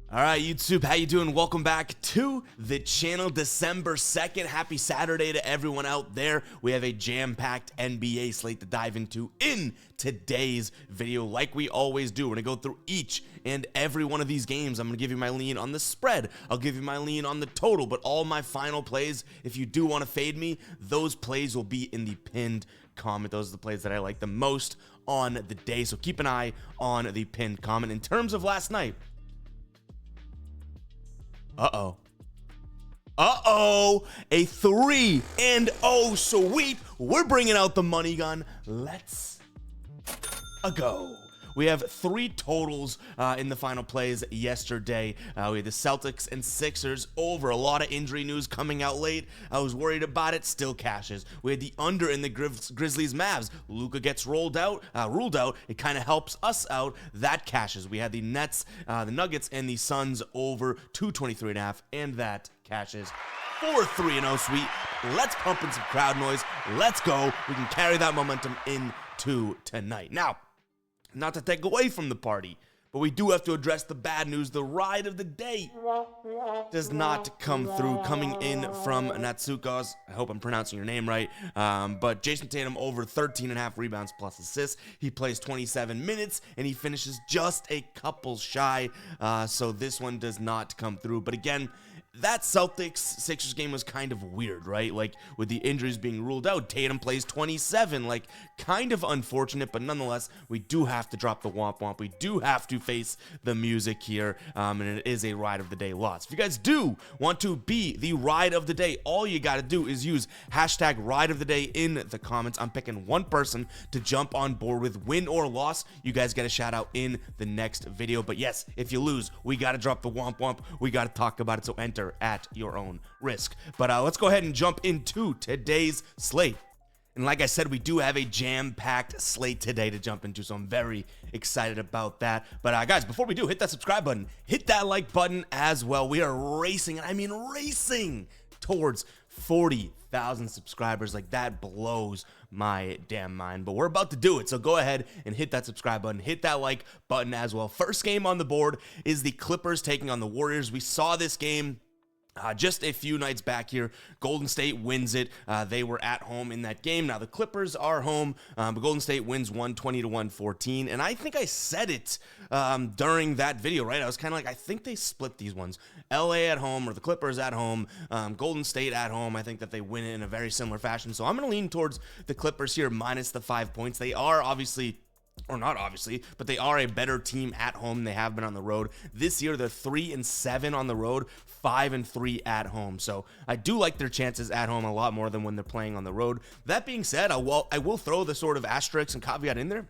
All right, YouTube, how you doing? Welcome back to the channel. December 2nd. Happy Saturday to everyone out there. We have a jam-packed NBA slate to dive into in today's video. Like we always do, we're going to go through each and every one of these games. I'm going to give you my lean on the spread. I'll give you my lean on the total, but all my final plays, if you do want to fade me, those plays will be in the pinned comment. Those are the plays that I like the most on the day, so keep an eye on the pinned comment. In terms of last night, a 3-0 sweep. We're bringing out the money gun. Let's go. We have three totals in the final plays yesterday. We had the Celtics and Sixers over. A lot of injury news coming out late. I was worried about it. Still cashes. We had the under in the Grizzlies Mavs. Luka gets ruled out. It kind of helps us out. That cashes. We had the Nets, the Nuggets, and the Suns over 223.5, and that cashes. 4-3-0 sweep. Let's pump in some crowd noise. Let's go. We can carry that momentum into tonight. Now, not to take away from the party, but we do have to address the bad news. The ride of the day does not come through. Coming in from Natsukos, I hope I'm pronouncing your name right, but Jason Tatum over 13.5 rebounds plus assists. He plays 27 minutes, and he finishes just a couple shy, so this one does not come through. But again, that Celtics-Sixers game was kind of weird, right? Like, with the injuries being ruled out, Tatum plays 27, like, kind of unfortunate, but nonetheless, we do have to drop the womp-womp. We do have to face the music here, and it is a ride of the day loss. If you guys do want to be the ride of the day, all you gotta do is use hashtag ride of the day in the comments. I'm picking one person to jump on board with. Win or loss, you guys get a shout out in the next video. But yes, if you lose, we gotta drop the womp-womp. We gotta talk about it, so enter at your own risk. But let's go ahead and jump into today's slate. And like I said, we do have a jam-packed slate today to jump into, so I'm very excited about that. But guys, before we do, hit that subscribe button, hit that like button as well. We are racing, and I mean racing, towards 40,000 subscribers. Like, that blows my damn mind, but we're about to do it. So go ahead and hit that subscribe button, hit that like button as well. First game on the board is the Clippers taking on the Warriors. We saw this game just a few nights back here. Golden State wins it. They were at home in that game. Now the Clippers are home, but Golden State wins 120-114. And I think I said it during that video, right? I was kind of like, I think they split these ones. LA at home, or the Clippers at home, Golden State at home. I think that they win it in a very similar fashion. So I'm going to lean towards the Clippers here, minus the 5 points. They are obviously, or not obviously, but they are a better team at home than they have been on the road. This year, they're 3-7 on the road, 5-3 at home. So I do like their chances at home a lot more than when they're playing on the road. That being said, I will throw the sort of asterisk and caveat in there.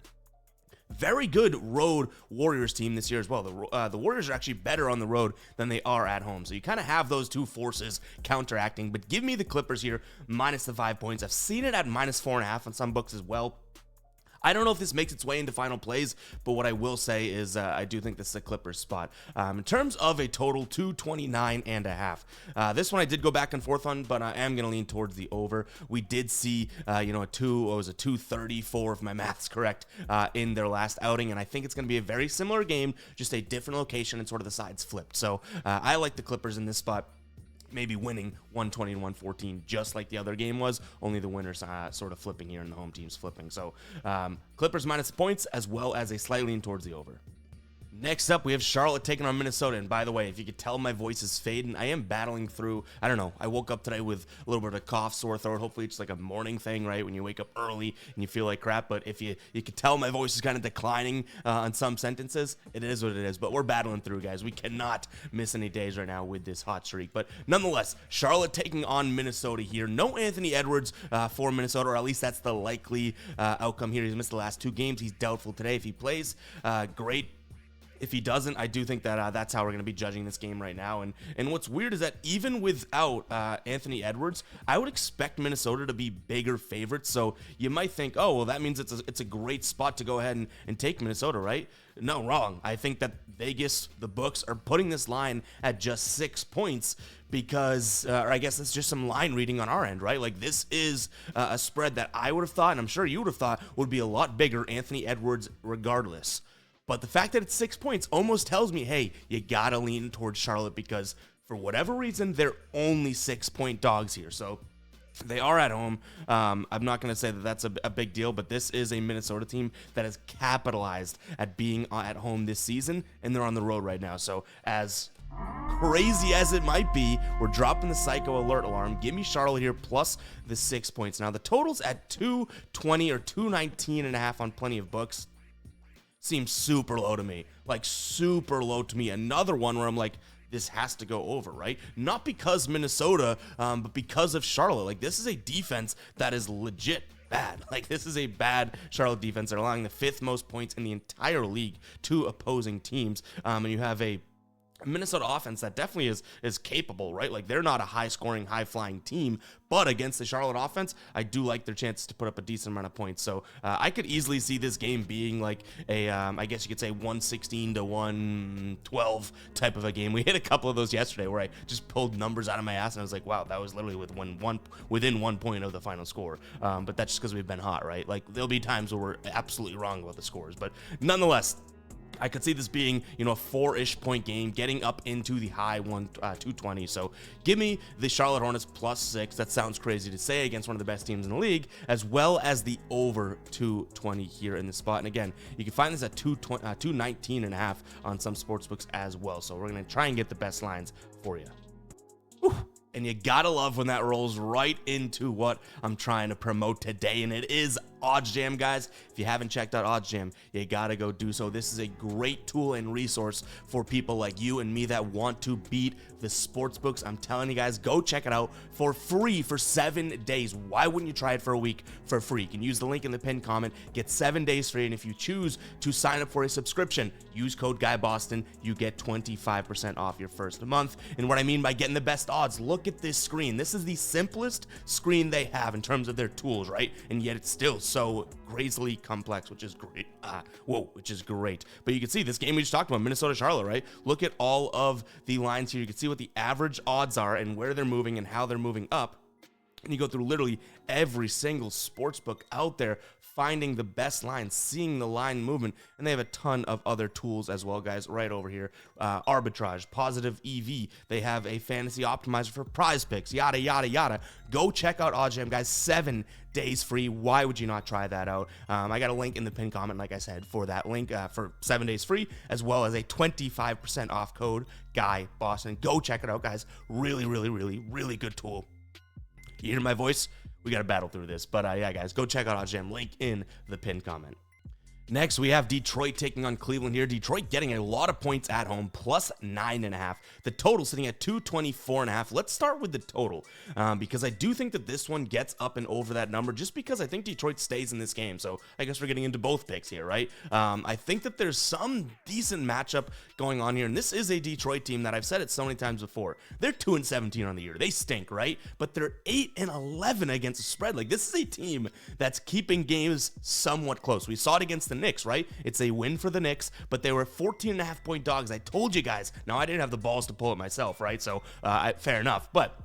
Very good road Warriors team this year as well. The Warriors are actually better on the road than they are at home. So you kind of have those two forces counteracting. But give me the Clippers here, minus the 5 points. I've seen it at minus 4.5 on some books as well. I don't know if this makes its way into final plays, but what I will say is I do think this is a Clippers spot. In terms of a total, 229.5. This one I did go back and forth on, but I am going to lean towards the over. We did see, a 234, if my math's correct, in their last outing, and I think it's going to be a very similar game, just a different location and sort of the sides flipped. So I like the Clippers in this spot. Maybe winning 120-114, just like the other game was, only the winner's sort of flipping here and the home team's flipping. So Clippers minus the points, as well as a slight lean towards the over. Next up, we have Charlotte taking on Minnesota. And by the way, if you could tell my voice is fading, I am battling through, I don't know, I woke up today with a little bit of a cough, sore throat. Hopefully it's like a morning thing, right? When you wake up early and you feel like crap. But if you could tell my voice is kind of declining on some sentences, it is what it is. But we're battling through, guys. We cannot miss any days right now with this hot streak. But nonetheless, Charlotte taking on Minnesota here. No Anthony Edwards for Minnesota, or at least that's the likely outcome here. He's missed the last 2 games. He's doubtful today. If he plays, great. If he doesn't, I do think that that's how we're going to be judging this game right now. And what's weird is that even without Anthony Edwards, I would expect Minnesota to be bigger favorites. So you might think, oh, well, that means it's a great spot to go ahead and take Minnesota, right? No, wrong. I think that Vegas, the books, are putting this line at just 6 points because, or I guess it's just some line reading on our end, right? Like, this is a spread that I would have thought, and I'm sure you would have thought, would be a lot bigger, Anthony Edwards regardless. But the fact that it's 6 points almost tells me, hey, you gotta lean towards Charlotte because for whatever reason, they're only 6-point dogs here. So they are at home. I'm not going to say that that's a big deal, but this is a Minnesota team that has capitalized at being at home this season, and they're on the road right now. So as crazy as it might be, we're dropping the psycho alert alarm. Give me Charlotte here plus the 6 points. Now the total's at 220 or 219.5 on plenty of books. Seems super low to me, like super low to me. Another one where I'm like, this has to go over, right? Not because Minnesota, but because of Charlotte. Like, this is a defense that is legit bad. Like, this is a bad Charlotte defense. They're allowing the 5th most points in the entire league to opposing teams. And you have a Minnesota offense that definitely is capable, right? Like, they're not a high-scoring, high-flying team, but against the Charlotte offense, I do like their chances to put up a decent amount of points. So I could easily see this game being like a, I guess you could say 116 to 112 type of a game. We hit a couple of those yesterday where I just pulled numbers out of my ass, and I was like, wow, that was literally within 1 point of the final score. But that's just because we've been hot, right? Like, there'll be times where we're absolutely wrong about the scores, but nonetheless, I could see this being, a 4-ish point game, getting up into the high 220. So give me the Charlotte Hornets plus 6. That sounds crazy to say against one of the best teams in the league, as well as the over 220 here in the spot. And again, you can find this at 219.5 on some sportsbooks as well. So we're going to try and get the best lines for you. Whew. And you gotta love when that rolls right into what I'm trying to promote today, and it is OddsJam, guys. If you haven't checked out OddsJam, you gotta go do so. This is a great tool and resource for people like you and me that want to beat the sports books. I'm telling you guys, go check it out for free for 7 days. Why wouldn't you try it for a week for free? You can use the link in the pinned comment, get 7 days free, and if you choose to sign up for a subscription, use code GUYBOSTON, you get 25% off your first month. And what I mean by getting the best odds, look at this screen. This is the simplest screen they have in terms of their tools, right? And yet it's still so crazily complex, which is great. Which is great. But you can see this game we just talked about, Minnesota Charlotte, right? Look at all of the lines here. You can see what the average odds are and where they're moving and how they're moving up. And you go through literally every single sports book out there, finding the best lines, seeing the line movement, and they have a ton of other tools as well, guys, right over here. Arbitrage, positive EV. They have a fantasy optimizer for prize picks, yada, yada, yada. Go check out OddsJam, guys. 7 days free. Why would you not try that out? I got a link in the pinned comment, like I said, for that link for 7 days free, as well as a 25% off code, Guy Boston. Go check it out, guys. Really, really, really, really good tool. You hear my voice? We got to battle through this. But yeah, guys, go check out OddsJam. Link in the pinned comment. Next, we have Detroit taking on Cleveland here. Detroit getting a lot of points at home, plus 9.5. The total sitting at 224.5. Let's start with the total, because I do think that this one gets up and over that number, just because I think Detroit stays in this game. So I guess we're getting into both picks here, right? I think that there's some decent matchup going on here, and this is a Detroit team that I've said it so many times before. They're 2-17 on the year. They stink, right? But they're 8-11 against the spread. Like, this is a team that's keeping games somewhat close. We saw it against the Knicks, right? It's a win for the Knicks, but they were 14.5 point dogs. I told you guys. Now, I didn't have the balls to pull it myself, right? So fair enough, but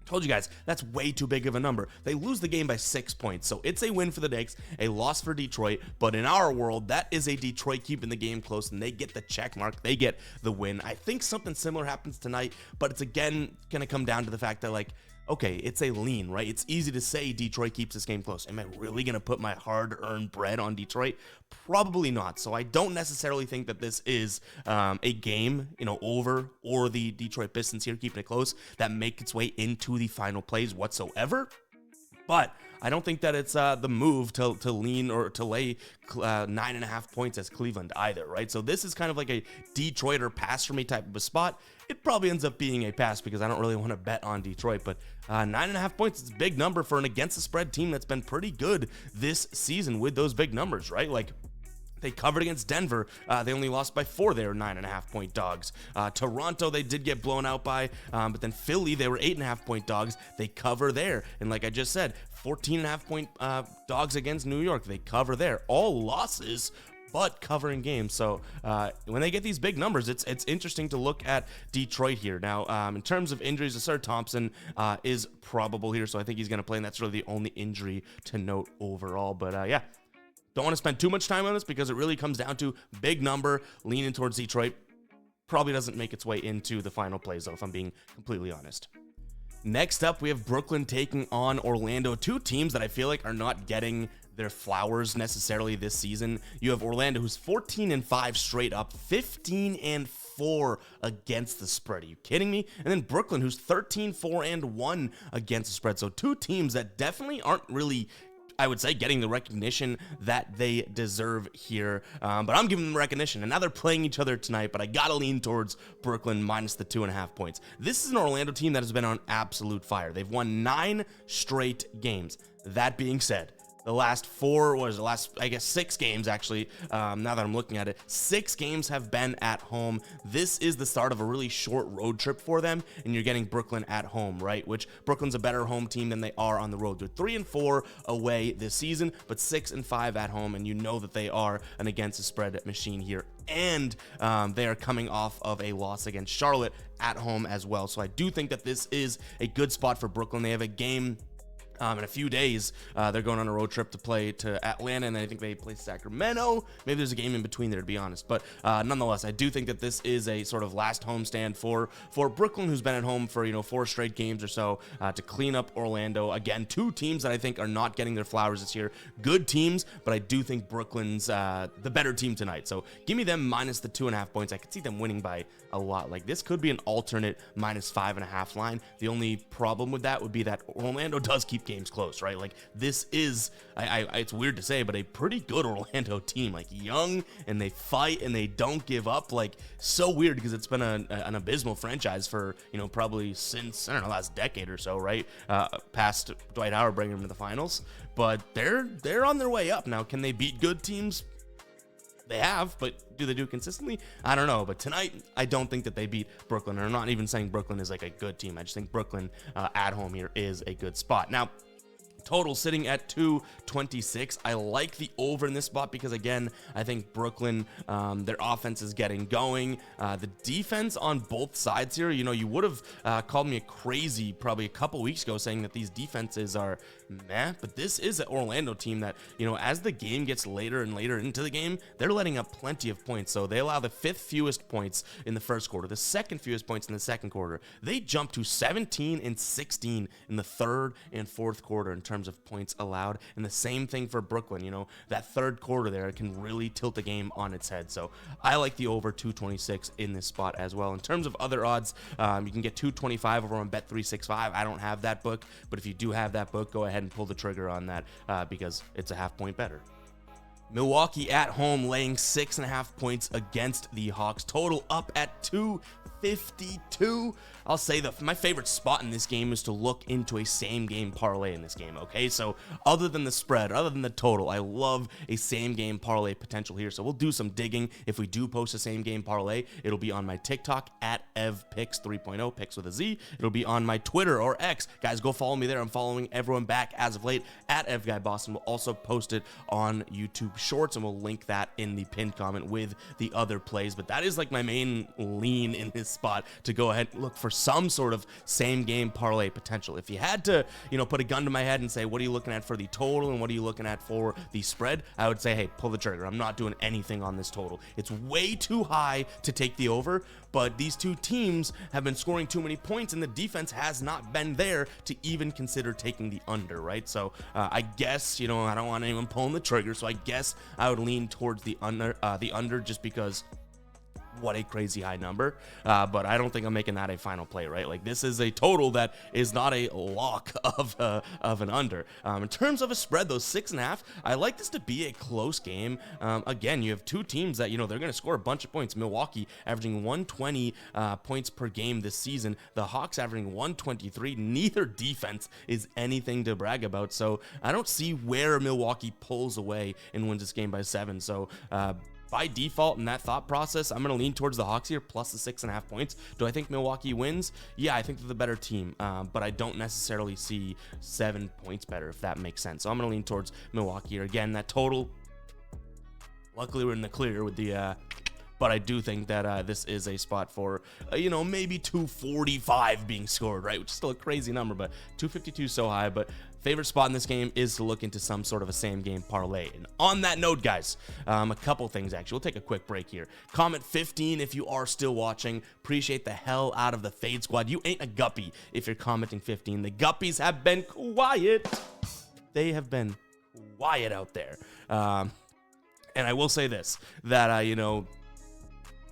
told you guys, that's way too big of a number. They lose the game by 6 points, so it's a win for the Knicks, a loss for Detroit, but in our world, that is a Detroit keeping the game close, and they get the check mark, they get the win. I think something similar happens tonight, but it's again going to come down to the fact that, like, okay, it's a lean, right? It's easy to say Detroit keeps this game close. Am I really going to put my hard-earned bread on Detroit? Probably not. So I don't necessarily think that this is a game, over, or the Detroit Pistons here keeping it close that make its way into the final plays whatsoever. But I don't think that it's the move to lean or to lay 9.5 points as Cleveland either, right? So this is kind of like a Detroit or pass for me type of a spot. It probably ends up being a pass because I don't really want to bet on Detroit, but 9.5 points is a big number for an against the spread team that's been pretty good this season with those big numbers, right? Like, they covered against Denver. They only lost by 4. They were 9.5 point dogs. Toronto, they did get blown out by, but then Philly, they were 8.5 point dogs. They cover there. And like I just said, 14.5 point dogs against New York. They cover there. All losses, but covering games. So when they get these big numbers, it's interesting to look at Detroit here. Now, in terms of injuries, Asar Thompson is probable here, so I think he's going to play, and that's really the only injury to note overall. But yeah, Don't want to spend too much time on this because it really comes down to big number, leaning towards Detroit. Probably doesn't make its way into the final plays, though, if I'm being completely honest. Next up, we have Brooklyn taking on Orlando, two teams that I feel like are not getting their flowers necessarily this season. You have Orlando, who's 14-5 straight up, 15-4 against the spread. Are you kidding me? And then Brooklyn, who's 13-4-1 against the spread. So two teams that definitely aren't really, I would say, getting the recognition that they deserve here. But I'm giving them recognition. And now they're playing each other tonight, but I gotta lean towards Brooklyn minus the 2.5 points. This is an Orlando team that has been on absolute fire. They've won 9 straight games. That being said, the last 6 games actually, now that I'm looking at it, 6 games have been at home. This is the start of a really short road trip for them, and you're getting Brooklyn at home, right? Which Brooklyn's a better home team than they are on the road. They're 3-4 away this season, but 6-5 at home, and you know that they are an against the spread machine here. And they are coming off of a loss against Charlotte at home as well. So I do think that this is a good spot for Brooklyn. They have a game in a few days. They're going on a road trip to play to Atlanta, and I think they play Sacramento. Maybe there's a game in between there, to be honest. But nonetheless, I do think that this is a sort of last homestand for Brooklyn, who's been at home for 4 straight games or so, to clean up Orlando. Again, two teams that I think are not getting their flowers this year. Good teams, but I do think Brooklyn's the better team tonight. So give me them minus the 2.5 points. I could see them winning by a lot. Like, this could be an alternate minus 5.5 line. The only problem with that would be that Orlando does keep games close, right? Like, this is, it's weird to say, but a pretty good Orlando team. Like, young, and they fight, and they don't give up. Like, so weird, because it's been an abysmal franchise for, probably since, I don't know, last decade or so, right? Past Dwight Howard bringing them to the finals. But they're on their way up. Now, can they beat good teams? They have, but do they do it consistently? I don't know. But tonight, I don't think that they beat Brooklyn. And I'm not even saying Brooklyn is like a good team. I just think Brooklyn at home here is a good spot. Now, total sitting at 226. I like the over in this spot because, again, I think Brooklyn, their offense is getting going. The defense on both sides here, you would have called me a crazy probably a couple weeks ago saying that these defenses are meh, but this is an Orlando team that, as the game gets later and later into the game, they're letting up plenty of points. So they allow the 5th fewest points in the first quarter, the 2nd fewest points in the second quarter. They jump to 17 and 16 in the 3rd and 4th quarter in terms of points allowed. And the same thing for Brooklyn. That 3rd quarter there can really tilt the game on its head. So I like the over 226 in this spot as well. In terms of other odds, you can get 225 over on Bet365. I don't have that book, but if you do have that book, go ahead and pull the trigger on that because it's a half point better. Milwaukee at home laying 6.5 points against the Hawks. Total up at 252. I'll say that my favorite spot in this game is to look into a same game parlay in this game, okay? So other tthan the spread, other than the total, I love a same game parlay potential here. So we'll do some digging. If we do post a same game parlay, it'll be on my TikTok at evpicks 3.0, picks with a Z. It'll be on my Twitter or X. Guys, go follow me there. I'm following everyone back as of late at evguyboston. We'll also post it on YouTube Shorts, and we'll link that in the pinned comment with the other plays. But that is like my main lean in this spot, to go ahead and look for some sort of same game parlay potential. If you had to, put a gun to my head and say, what are you looking at for the total and what are you looking at for the spread? I would say, hey, pull the trigger. I'm not doing anything on this total. It's way too high to take the over, but these two teams have been scoring too many points and the defense has not been there to even consider taking the under, right? So I guess, I don't want anyone pulling the trigger, so I guess I would lean towards the under just because what a crazy high number, but I don't think I'm making that a final play, right? Like, this is a total that is not a lock of an under. In terms of a spread, those 6.5, I like this to be a close game. Again, you have two teams that, they're going to score a bunch of points. Milwaukee averaging 120 points per game this season. The Hawks averaging 123. Neither defense is anything to brag about, so I don't see where Milwaukee pulls away and wins this game by 7. So by default, in that thought process, I'm going to lean towards the Hawks here, plus the 6.5 points. Do I think Milwaukee wins? Yeah, I think they're the better team, but I don't necessarily see 7 points better, if that makes sense. So I'm going to lean towards Milwaukee here. Again, that total, luckily we're in the clear with the but I do think that this is a spot for, you know, maybe 245 being scored, right? Which is still a crazy number, but 252 so high. But favorite spot in this game is to look into some sort of a same game parlay. And on that note, guys, a couple things actually. We'll take a quick break here. Comment 15 if you are still watching. Appreciate the hell out of the Fade Squad. You ain't a guppy if you're commenting 15. The guppies have been quiet. They have been quiet out there. And I will say this, that, you know,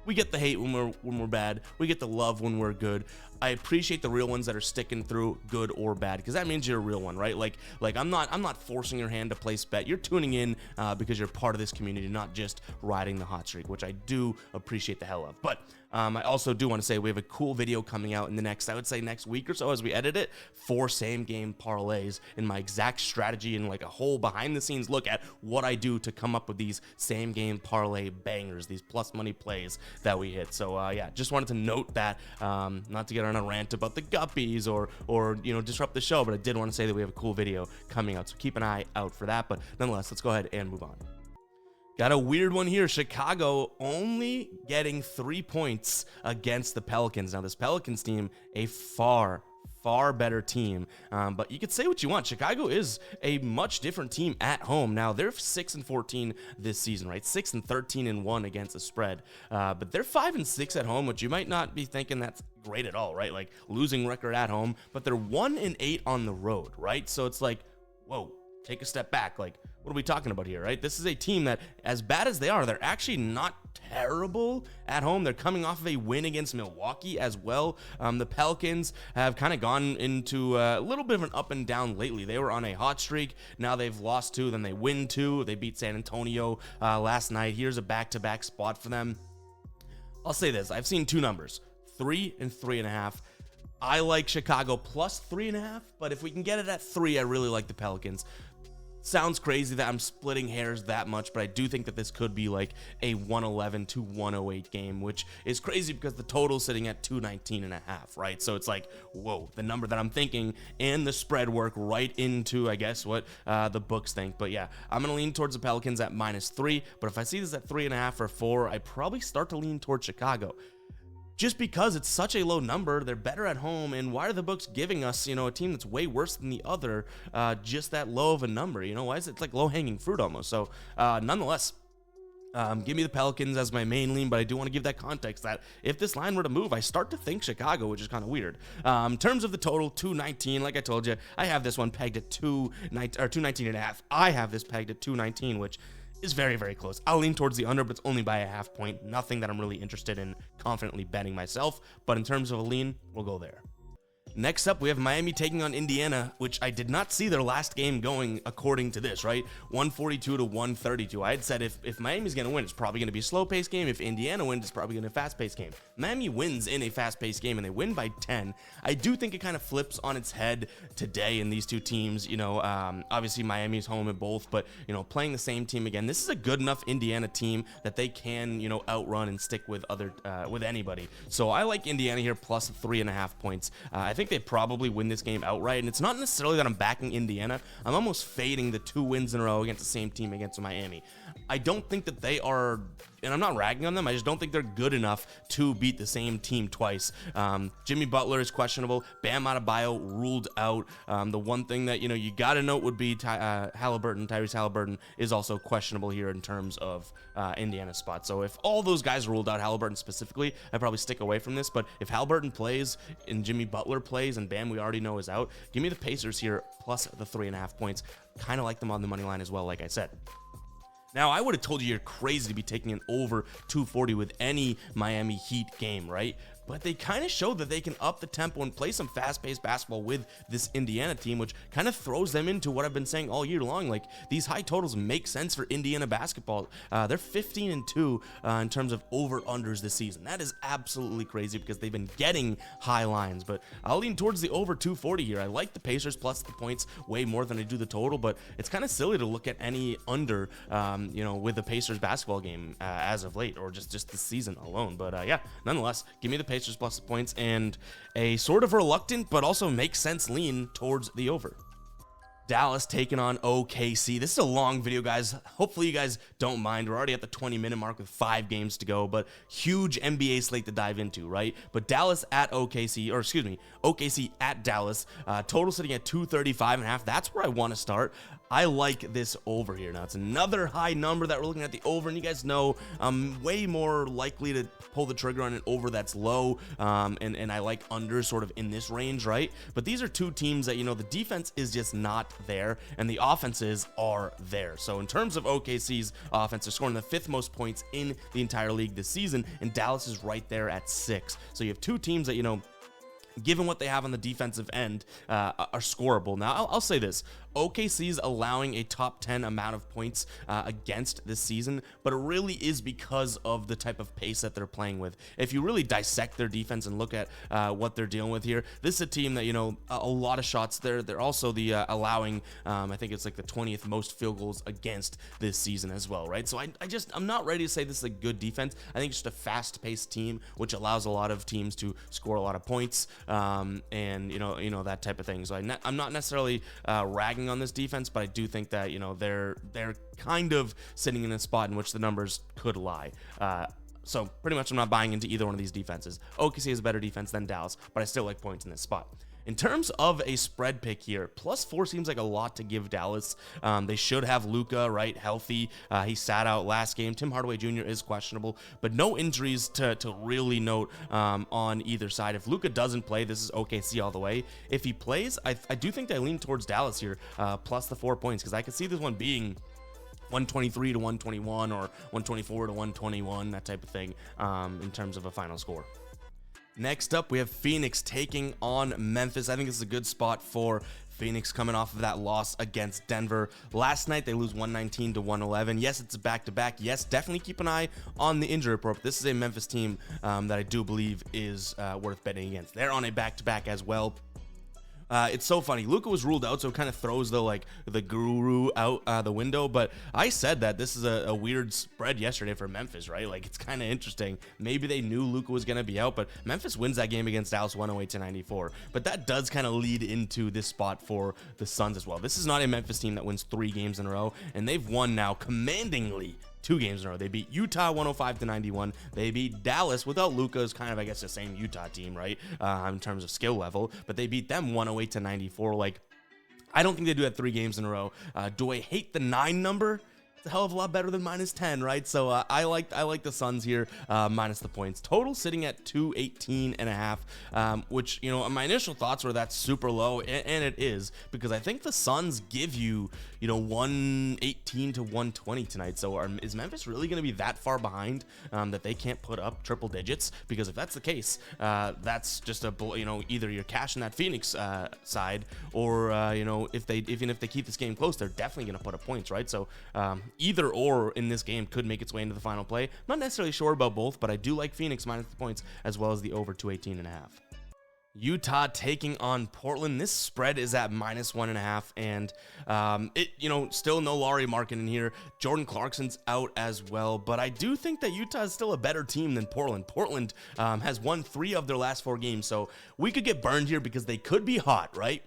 we get the hate when we're bad. We get the love when we're good. I appreciate the real ones that are sticking through, good or bad, because that means you're a real one, right? Like I'm not forcing your hand to place bet. You're tuning in because you're part of this community, not just riding the hot streak, which I do appreciate the hell of. But I also do want to say we have a cool video coming out in the next, I would say next week or so as we edit it, 4 same game parlays and my exact strategy and like a whole behind the scenes look at what I do to come up with these same game parlay bangers, these plus money plays that we hit. So yeah, just wanted to note that, not to get on a rant about the guppies or you know, disrupt the show, but I did want to say that we have a cool video coming out, so keep an eye out for that. But nonetheless, let's go ahead and move on. Got a weird one here. Chicago only getting 3 points against the Pelicans. Now, this Pelicans team, a far better team, but you could say what you want. Chicago is a much different team at home. Now, they're 6-14 this season, right? 6-13-1 against the spread, but they're 5-6 at home, which you might not be thinking that's great at all, right? Like losing record at home, but they're 1-8 on the road, right? So it's like, whoa, take a step back. Like, what are we talking about here, right? This is a team that, as bad as they are, they're actually not terrible at home. They're coming off of a win against Milwaukee as well. The Pelicans have kind of gone into a little bit of an up and down lately. They were on a hot streak. Now they've lost 2, then they win 2. They beat San Antonio last night. Here's a back-to-back spot for them. I'll say this. I've seen 2 numbers, 3 and 3.5. I like Chicago plus 3.5, but if we can get it at 3, I really like the Pelicans. Sounds crazy that I'm splitting hairs that much, but I do think that this could be like a 111 to 108 game, which is crazy because the total's sitting at 219.5, right? So it's like, whoa, the number that I'm thinking and the spread work right into, I guess, what the books think. But yeah, I'm going to lean towards the Pelicans at -3, but if I see this at 3.5 or 4, I probably start to lean towards Chicago. Just because it's such a low number, they're better at home, and why are the books giving us, you know, a team that's way worse than the other, just that low of a number? You know, why is it like low-hanging fruit almost? So, nonetheless, give me the Pelicans as my main lean, but I do want to give that context that if this line were to move, I start to think Chicago, which is kind of weird. In terms of the total, 219, like I told you, I have this one pegged at 219.5. I have this pegged at 219, which is very, very close. I'll lean towards the under, but it's only by a half point. Nothing that I'm really interested in confidently betting myself, but in terms of a lean, we'll go there. Next up, we have Miami taking on Indiana, which I did not see their last game going according to this, right? 142 to 132. I had said if Miami's going to win, it's probably going to be a slow-paced game. If Indiana wins, it's probably going to be a fast-paced game. Miami wins in a fast-paced game, and they win by 10. I do think it kind of flips on its head today in these two teams. You know, obviously Miami's home at both, but, you know, playing the same team again, this is a good enough Indiana team that they can, you know, outrun and stick with with anybody. So I like Indiana here plus 3.5 points. I think they probably win this game outright, and it's not necessarily that I'm backing Indiana. I'm almost fading the 2 wins in a row against the same team against Miami. I don't think that they are, and I'm not ragging on them, I just don't think they're good enough to beat the same team twice. Jimmy Butler is questionable. Bam Adebayo ruled out. The one thing that, you know, you got to note would be Tyrese Halliburton is also questionable here in terms of Indiana's spot. So if all those guys ruled out, Halliburton specifically, I'd probably stick away from this. But if Halliburton plays and Jimmy Butler plays and Bam we already know is out, give me the Pacers here plus the 3.5 points. Kind of like them on the money line as well, like I said. Now, I would have told you you're crazy to be taking an over 240 with any Miami Heat game, right? But they kind of showed that they can up the tempo and play some fast-paced basketball with this Indiana team, which kind of throws them into what I've been saying all year long. Like, these high totals make sense for Indiana basketball. They're 15-2 in terms of over-unders this season. That is absolutely crazy because they've been getting high lines, but I'll lean towards the over 240 here. I like the Pacers plus the points way more than I do the total, but it's kind of silly to look at any under, you know, with the Pacers basketball game as of late, or just this season alone. But yeah, nonetheless, give me the Pacers plus the points and a sort of reluctant but also makes sense lean towards the over. Dallas taking on OKC. This is a long video, guys. Hopefully you guys don't mind. We're already at the 20-minute mark with 5 games to go, but huge NBA slate to dive into, right? But Dallas at OKC, or excuse me, OKC at Dallas. Total sitting at 235.5. That's where I want to start. I like this over here. Now, it's another high number that we're looking at the over, and you guys know I'm way more likely to pull the trigger on an over that's low, and I like under sort of in this range, right? But these are two teams that, you know, the defense is just not there, and the offenses are there. So in terms of OKC's offense, they're scoring the 5th most points in the entire league this season, and Dallas is right there at 6. So you have two teams that, you know, given what they have on the defensive end, are scoreable. Now, I'll say this. OKC's allowing a top 10 amount of points against this season, but it really is because of the type of pace that they're playing with. If you really dissect their defense and look at what they're dealing with here, this is a team that, you know, a lot of shots there. They're also the allowing, I think it's like the 20th most field goals against this season as well, right? So I'm not ready to say this is a good defense. I think it's just a fast-paced team, which allows a lot of teams to score a lot of points, and you know that type of thing. So I'm not necessarily ragging on this defense, but I do think that, you know, they're kind of sitting in a spot in which the numbers could lie. So pretty much I'm not buying into either one of these defenses. OKC is a better defense than Dallas, but I still like points in this spot. In terms of a spread pick here, +4 seems like a lot to give Dallas. They should have Luka, right, healthy. He sat out last game. Tim Hardaway Jr. is questionable, but no injuries to really note on either side. If Luka doesn't play, this is OKC all the way. If he plays, I do think I lean towards Dallas here, plus the 4 points, because I could see this one being 123 to 121 or 124 to 121, that type of thing, in terms of a final score. Next up, we have Phoenix taking on Memphis. I think this is a good spot for Phoenix coming off of that loss against Denver. Last night, they lose 119 to 111. Yes, it's a back-to-back. Yes, definitely keep an eye on the injury report. This is a Memphis team that I do believe is worth betting against. They're on a back-to-back as well. It's so funny. Luka was ruled out, so it kind of throws the guru out the window. But I said that this is a weird spread yesterday for Memphis, right? Like, it's kind of interesting. Maybe they knew Luka was going to be out, but Memphis wins that game against Dallas 108 to 94. But that does kind of lead into this spot for the Suns as well. This is not a Memphis team that wins 3 games in a row, and they've won now commandingly 2 games in a row. They beat Utah 105 to 91. They beat Dallas without Luka's kind of, I guess, the same Utah team, right? In terms of skill level, but they beat them 108 to 94. Like, I don't think they do that 3 games in a row. Do I hate the 9 number? It's a hell of a lot better than -10, right? So I like the Suns here, minus the points. Total sitting at 218.5, which, you know, my initial thoughts were that's super low, and it is, because I think the Suns give you, you know, 118 to 120 tonight. So is Memphis really going to be that far behind that they can't put up triple digits? Because if that's the case, that's just you know, either you're cashing that Phoenix side, or you know, even if they keep this game close, they're definitely going to put up points, right? So either or in this game could make its way into the final play. Not necessarily sure about both, but I do like Phoenix minus the points as well as the over 218.5. Utah taking on Portland. This spread is at -1.5, and you know, still no Lauri Markkanen in here. Jordan Clarkson's out as well, but I do think that Utah is still a better team than Portland. Portland has won 3 of their last 4 games, so we could get burned here because they could be hot, right?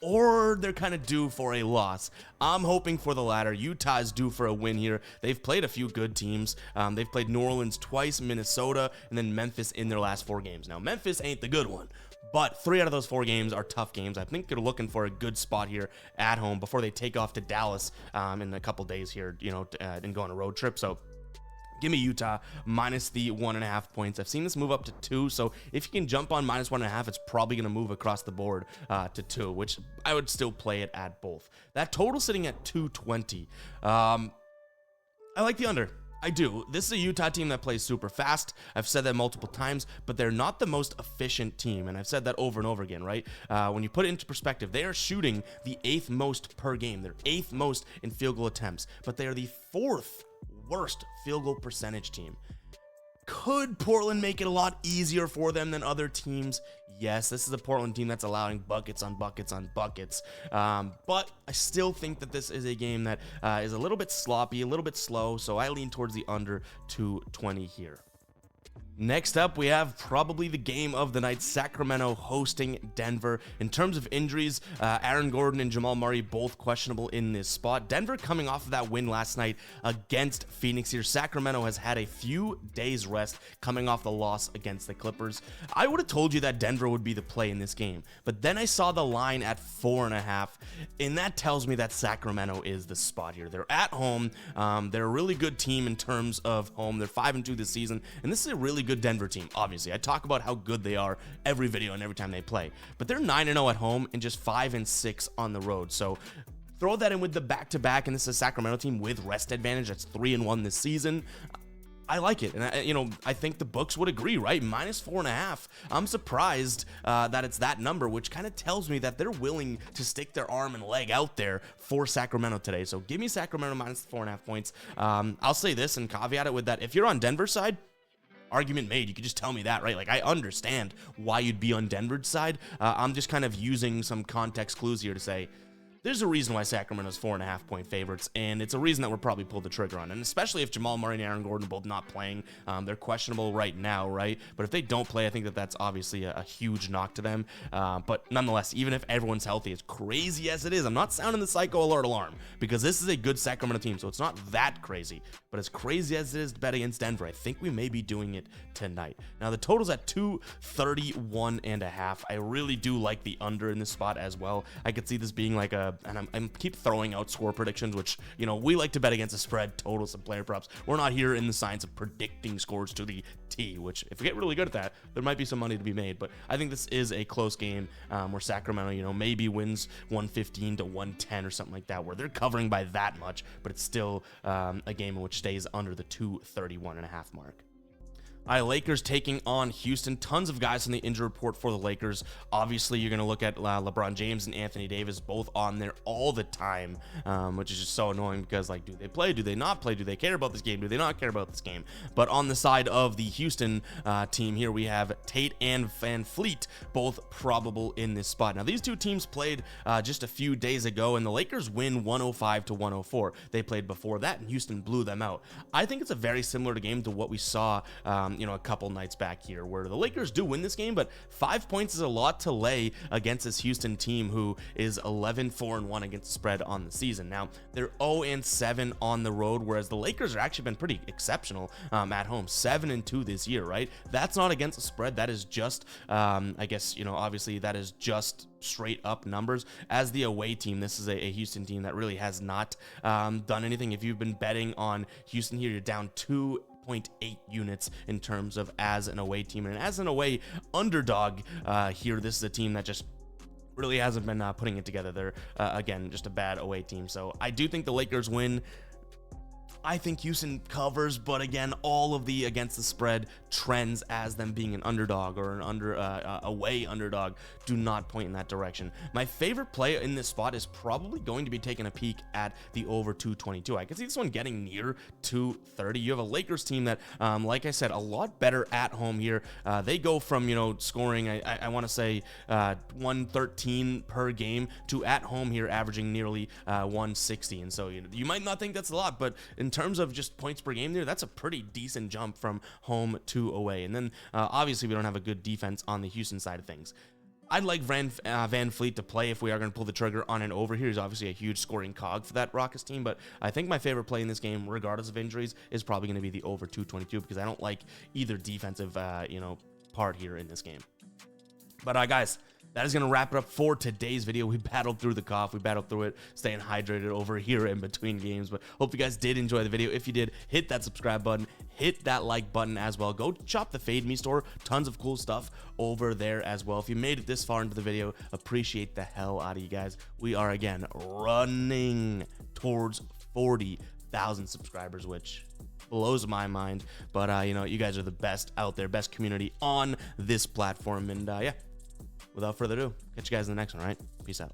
Or they're kind of due for a loss. I'm hoping for the latter. Utah is due for a win here. They've played a few good teams. They've played New Orleans twice, Minnesota, and then Memphis in their last 4 games. Now, Memphis ain't the good one, but 3 out of those 4 games are tough games. I think they're looking for a good spot here at home before they take off to Dallas in a couple days here, you know, and go on a road trip. So give me Utah minus the 1.5 points. I've seen this move up to 2, so if you can jump on -1.5, it's probably going to move across the board to 2, which I would still play it at both. That total sitting at 220. I like the under. I do. This is a Utah team that plays super fast. I've said that multiple times, but they're not the most efficient team, and I've said that over and over again, right? When you put it into perspective, they are shooting the 8th most per game. They're 8th most in field goal attempts, but they are the 4th worst field goal percentage team. Could Portland make it a lot easier for them than other teams? Yes, this is a Portland team that's allowing buckets on buckets on buckets. But I still think that this is a game that is a little bit sloppy, a little bit slow, so I lean towards the under 220 here. Next up, we have probably the game of the night, Sacramento hosting Denver. In terms of injuries, Aaron Gordon and Jamal Murray both questionable in this spot. Denver coming off of that win last night against Phoenix here. Sacramento has had a few days rest coming off the loss against the Clippers. I would have told you that Denver would be the play in this game, but then I saw the line at 4.5, and that tells me that Sacramento is the spot here. They're at home. They're a really good team in terms of home. They're 5-2 this season, and this is a really good Denver team. Obviously, I talk about how good they are every video and every time they play, but they're 9-0 at home and just 5-6 on the road. So throw that in with the back-to-back, and this is a Sacramento team with rest advantage that's 3-1 this season. I like it, and I think the books would agree, right? -4.5. I'm surprised that it's that number, which kind of tells me that they're willing to stick their arm and leg out there for Sacramento today. So give me Sacramento -4.5 points. I'll say this and caveat it with that: if you're on Denver's side, argument made. You could just tell me that, right? Like, I understand why you'd be on Denver's side. I'm just kind of using some context clues here to say there's a reason why Sacramento's 4.5 point favorites, and it's a reason that we're probably pulled the trigger on. And especially if Jamal Murray and Aaron Gordon are both not playing, they're questionable right now, right? But if they don't play, I think that that's obviously a huge knock to them. But nonetheless, even if everyone's healthy, as crazy as it is, I'm not sounding the psycho alert alarm, because this is a good Sacramento team, so it's not that crazy. But as crazy as it is to bet against Denver, I think we may be doing it tonight. Now, the total's at 231.5. I really do like the under in this spot as well. I could see this being like and I'm keep throwing out score predictions, which, you know, we like to bet against the spread, totals, and player props. We're not here in the science of predicting scores to the T, which if we get really good at that, there might be some money to be made. But I think this is a close game where Sacramento, you know, maybe wins 115 to 110 or something like that, where they're covering by that much, but it's still a game in which stays under the 231.5 mark. All right, Lakers taking on Houston. Tons of guys on the injury report for the Lakers. Obviously, you're going to look at LeBron James and Anthony Davis both on there all the time, which is just so annoying because, like, do they play? Do they not play? Do they care about this game? Do they not care about this game? But on the side of the Houston team here, we have Tate and Van Fleet, both probable in this spot. Now, these two teams played just a few days ago, and the Lakers win 105 to 104. They played before that, and Houston blew them out. I think it's a very similar game to what we saw you know, a couple nights back here, where the Lakers do win this game, but 5 points is a lot to lay against this Houston team who is 11-4-1 against the spread on the season. Now, they're 0-7 on the road, whereas the Lakers have actually been pretty exceptional at home, 7-2 this year, right? That's not against the spread. That is just, I guess, you know, obviously that is just straight up numbers. As the away team, this is a Houston team that really has not done anything. If you've been betting on Houston here, you're down 2.8 units in terms of as an away team, and as an away underdog here, this is a team that just really hasn't been putting it together. They're again just a bad away team, so I do think the Lakers win. I think Houston covers, but again, all of the against the spread trends as them being an underdog or an away underdog do not point in that direction. My favorite play in this spot is probably going to be taking a peek at the over 222. I can see this one getting near 230. You have a Lakers team that, like I said, a lot better at home here. They go from, you know, scoring, I want to say 113 per game to at home here averaging nearly 160. And so you might not think that's a lot, but in terms of just points per game there, that's a pretty decent jump from home to away. And then obviously we don't have a good defense on the Houston side of things. I'd like Van Fleet to play if we are going to pull the trigger on an over here. He's obviously a huge scoring cog for that Rockets team, but I think my favorite play in this game, regardless of injuries, is probably going to be the over 222, because I don't like either defensive you know, part here in this game. But guys, that is going to wrap it up for today's video. We battled through the cough. We battled through it, staying hydrated over here in between games. But hope you guys did enjoy the video. If you did, hit that subscribe button. Hit that like button as well. Go shop the Fade Me store. Tons of cool stuff over there as well. If you made it this far into the video, appreciate the hell out of you guys. We are, again, running towards 40,000 subscribers, which blows my mind. But, you know, you guys are the best out there, best community on this platform. And, yeah. Without further ado, catch you guys in the next one, all right? Peace out.